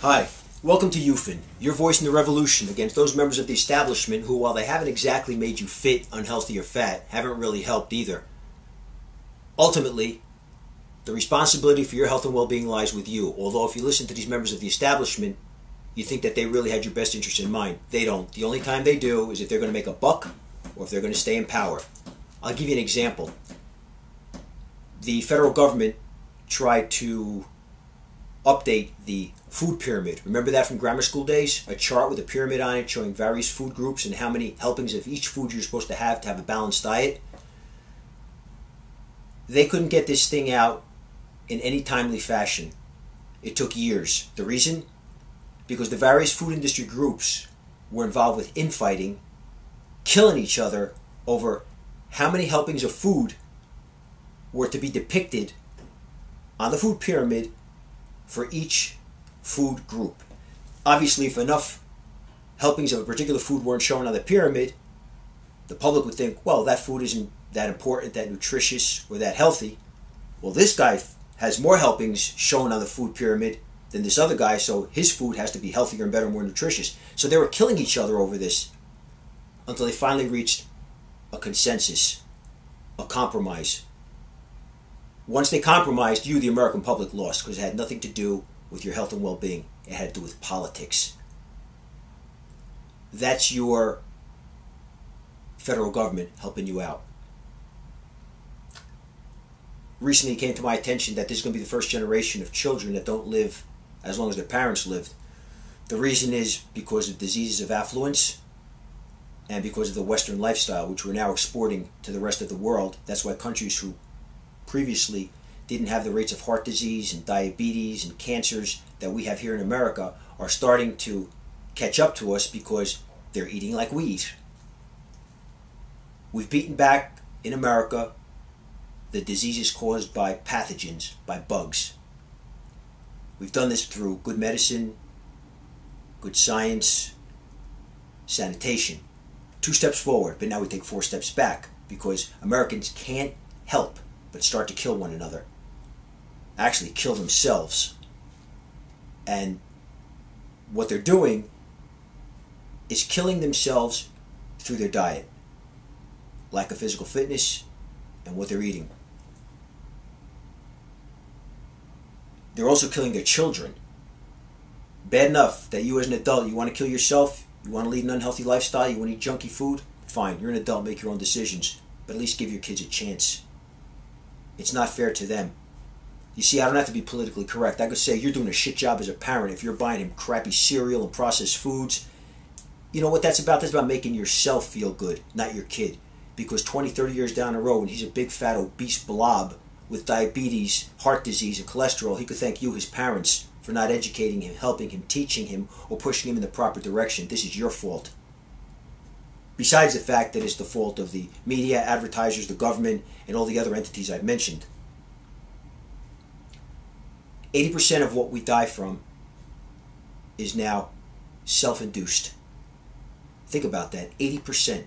Hi, welcome to ufin, your voice in the revolution against those members of the establishment who, while they haven't exactly made you fit, unhealthy, or fat, haven't really helped either. Ultimately, the responsibility for your health and well-being lies with you, although if you listen to these members of the establishment, you think that they really had your best interest in mind. They don't. The only time they do is if they're going to make a buck or if they're going to stay in power. I'll give you an example. The federal government tried to update the food pyramid. Remember that from grammar school days? A chart with a pyramid on it showing various food groups and how many helpings of each food you're supposed to have a balanced diet. They couldn't get this thing out in any timely fashion. It took years. The reason? Because the various food industry groups were involved with infighting, killing each other over how many helpings of food were to be depicted on the food pyramid for each food group. Obviously, if enough helpings of a particular food weren't shown on the pyramid, the public would think, well, that food isn't that important, that nutritious, or that healthy. Well, this guy has more helpings shown on the food pyramid than this other guy, so his food has to be healthier and better and more nutritious. So they were killing each other over this until they finally reached a consensus, a compromise. Once they compromised, you, the American public, lost because it had nothing to do with your health and well-being. It had to do with politics. That's your federal government helping you out. Recently it came to my attention that this is going to be the first generation of children that don't live as long as their parents lived. The reason is because of diseases of affluence and because of the Western lifestyle, which we're now exporting to the rest of the world. That's why countries who previously didn't have the rates of heart disease and diabetes and cancers that we have here in America are starting to catch up to us because they're eating like we eat. We've beaten back in America the diseases caused by pathogens, by bugs. We've done this through good medicine, good science, sanitation. 2 steps forward, but now we take 4 steps back because Americans can't help but start to kill one another. Actually kill themselves. And what they're doing is killing themselves through their diet. Lack of physical fitness and what they're eating. They're also killing their children. Bad enough that you as an adult, you want to kill yourself, you want to lead an unhealthy lifestyle, you want to eat junky food, fine, you're an adult, make your own decisions. But at least give your kids a chance. It's not fair to them. You see, I don't have to be politically correct. I could say you're doing a shit job as a parent if you're buying him crappy cereal and processed foods. You know what that's about? That's about making yourself feel good, not your kid. Because 20, 30 years down the road, when he's a big, fat, obese blob with diabetes, heart disease, and cholesterol, he could thank you, his parents, for not educating him, helping him, teaching him, or pushing him in the proper direction. This is your fault. Besides the fact that it's the fault of the media, advertisers, the government, and all the other entities I've mentioned. 80% of what we die from is now self-induced. Think about that, 80%.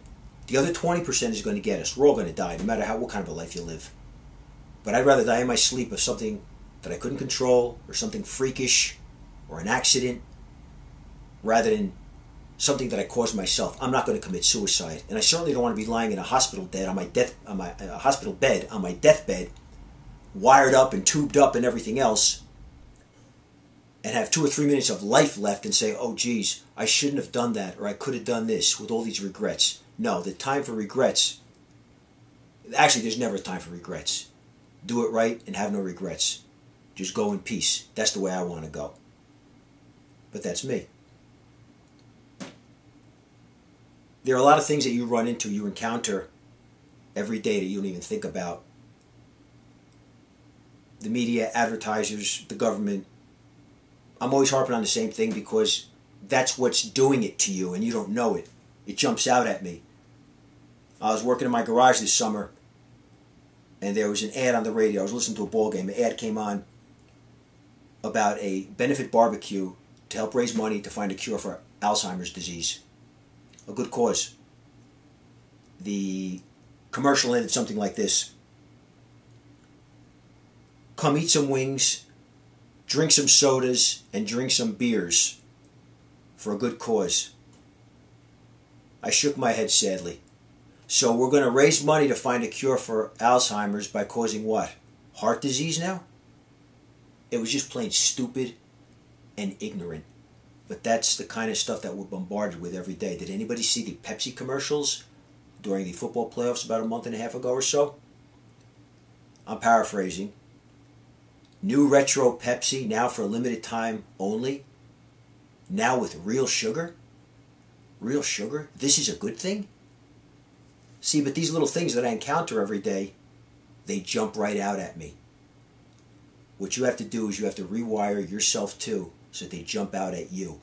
The other 20% is going to get us. We're all going to die, no matter what kind of a life you live. But I'd rather die in my sleep of something that I couldn't control, or something freakish, or an accident, rather than something that I caused myself. I'm not going to commit suicide, and I certainly don't want to be lying in a hospital bed on my deathbed, wired up and tubed up and everything else, and have 2 or 3 minutes of life left and say, oh geez, I shouldn't have done that, or I could have done this, with all these regrets. No, the time for regrets, actually there's never a time for regrets. Do it right and have no regrets. Just go in peace. That's the way I want to go. But that's me. There are a lot of things that you run into, you encounter every day that you don't even think about. The media, advertisers, the government. I'm always harping on the same thing because that's what's doing it to you and you don't know it. It jumps out at me. I was working in my garage this summer and there was an ad on the radio. I was listening to a ball game. The ad came on about a benefit barbecue to help raise money to find a cure for Alzheimer's disease. A good cause. The commercial ended something like this. Come eat some wings, drink some sodas and drink some beers for a good cause. I shook my head sadly. So we're going to raise money to find a cure for Alzheimer's by causing what? Heart disease now? It was just plain stupid and ignorant. But that's the kind of stuff that we're bombarded with every day. Did anybody see the Pepsi commercials during the football playoffs about a month and a half ago or so? I'm paraphrasing. New retro Pepsi, now for a limited time only. Now with real sugar? Real sugar? This is a good thing? See, but these little things that I encounter every day, they jump right out at me. What you have to do is you have to rewire yourself too, so that they jump out at you.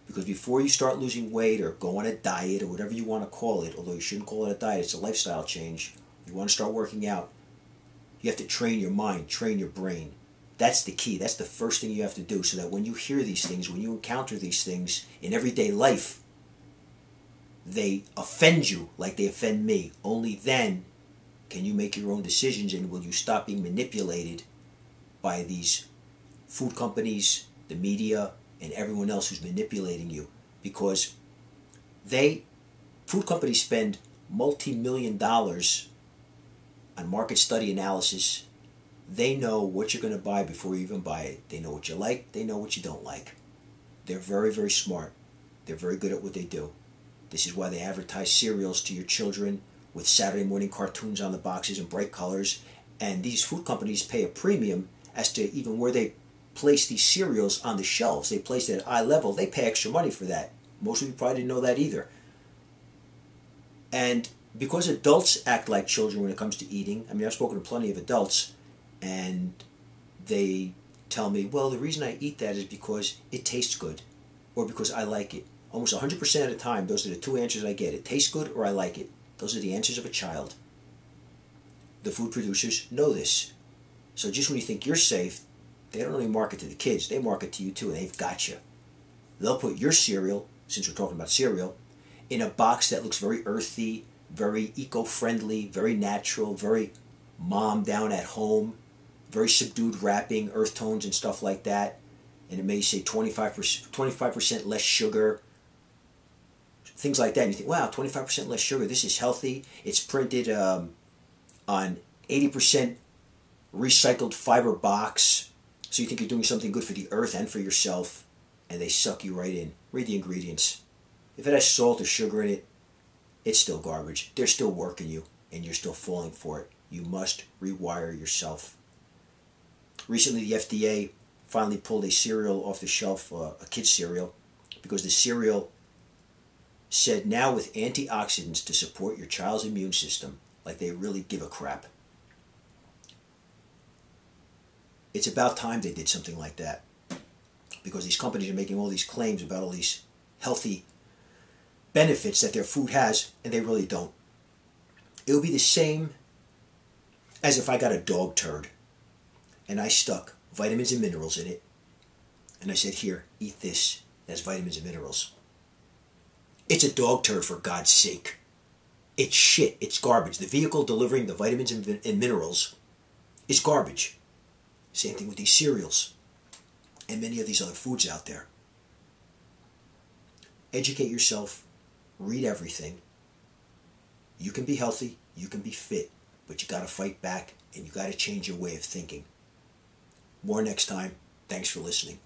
Because before you start losing weight or go on a diet or whatever you want to call it, although you shouldn't call it a diet, it's a lifestyle change. You want to start working out, you have to train your mind, train your brain. That's the key. That's the first thing you have to do, so that when you hear these things, when you encounter these things in everyday life, they offend you like they offend me. Only then can you make your own decisions, and will you stop being manipulated by these food companies, the media, and everyone else who's manipulating you. Because food companies spend multi-million dollars on market study analysis. They know what you're going to buy before you even buy it. They know what you like. They know what you don't like. They're very, very smart. They're very good at what they do. This is why they advertise cereals to your children with Saturday morning cartoons on the boxes in bright colors. And these food companies pay a premium as to even where they place these cereals on the shelves. They place it at eye level. They pay extra money for that. Most of you probably didn't know that either. And because adults act like children when it comes to eating, I mean, I've spoken to plenty of adults, and they tell me, well, the reason I eat that is because it tastes good, or because I like it. Almost 100% of the time, those are the two answers I get. It tastes good or I like it. Those are the answers of a child. The food producers know this. So just when you think you're safe, they don't only market to the kids, they market to you too, and they've got you. They'll put your cereal, since we're talking about cereal, in a box that looks very earthy, very eco-friendly, very natural, very mom down at home, very subdued wrapping, earth tones and stuff like that. And it may say 25% less sugar, things like that. And you think, wow, 25% less sugar, this is healthy. It's printed on 80% recycled fiber box. So you think you're doing something good for the earth and for yourself, and they suck you right in. Read the ingredients. If it has salt or sugar in it, it's still garbage. They're still working you, and you're still falling for it. You must rewire yourself. Recently, the FDA finally pulled a cereal off the shelf, a kid's cereal, because the cereal said now with antioxidants to support your child's immune system, like they really give a crap. It's about time they did something like that, because these companies are making all these claims about all these healthy benefits that their food has, and they really don't. It would be the same as if I got a dog turd and I stuck vitamins and minerals in it, and I said, here, eat this, that's vitamins and minerals. It's a dog turd, for God's sake. It's shit, it's garbage. The vehicle delivering the vitamins and minerals is garbage. Same thing with these cereals and many of these other foods out there. Educate yourself, read everything. You can be healthy, you can be fit, but you got to fight back, and you got to change your way of thinking. More next time. Thanks for listening.